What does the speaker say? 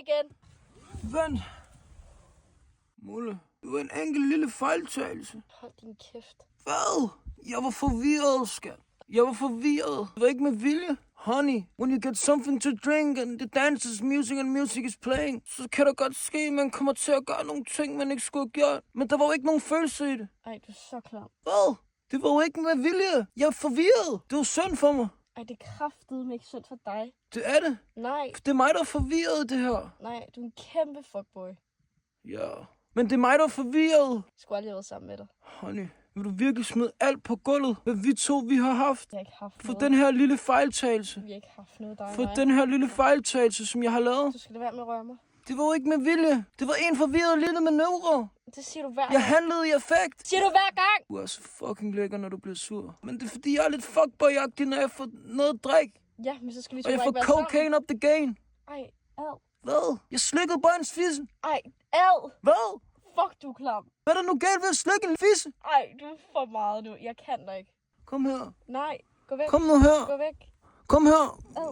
igen. Vent. Mulle, det var en enkelt lille fejltagelse. Hold din kæft. Hvad? Jeg var forvirret, skat. Jeg var forvirret. Det var ikke med vilje. Honey, when you get something to drink, and the dance is music, and music is playing, så kan der godt ske, at man kommer til at gøre nogle ting, man ikke skulle have gjort. Men der var jo ikke nogen følelse i det. Ej, du er så klam. Hvad? Det var jo ikke med vilje. Jeg er forvirret. Det var synd for mig. Ej, det er kraftedeme ikke synd for dig. Det er det. Nej, Det er mig, der er forvirret, det her. nej, du er en kæmpe fuckboy. Ja. Men det er mig, der er forvirret. Jeg skulle aldrig have været sammen med dig. Honey, vil du virkelig smide alt på gulvet, hvad vi har haft? Jeg har ikke haft For noget. den her lille fejltagelse. Vi har ikke haft noget, dig og For mig. den her lille fejltagelse, som jeg har lavet. Du skal lade være med at røre mig. Det var jo ikke med vilje. Det var en forvirret lille manøvre. Det siger du hver gang. Jeg handlede i affekt. Siger du hver gang? Du er så fucking lækker, når du bliver sur. Men det er fordi, jeg er lidt fuckboy-agtig, når jeg får noget at drikke. Ja, men så skal vi Og sgu jeg da får ikke være sammen. cocaine up the game. Ej, ad. Hvad? Jeg slikkede bare en fisse. Ej, ad. Hvad? Fuck, du er klam. Hvad er der nu galt ved at slikke en fisse? Ej, du er for meget nu. Jeg kan dig ikke. Kom her. Nej, gå væk. Kom nu her. Gå væk. Kom her. Ad.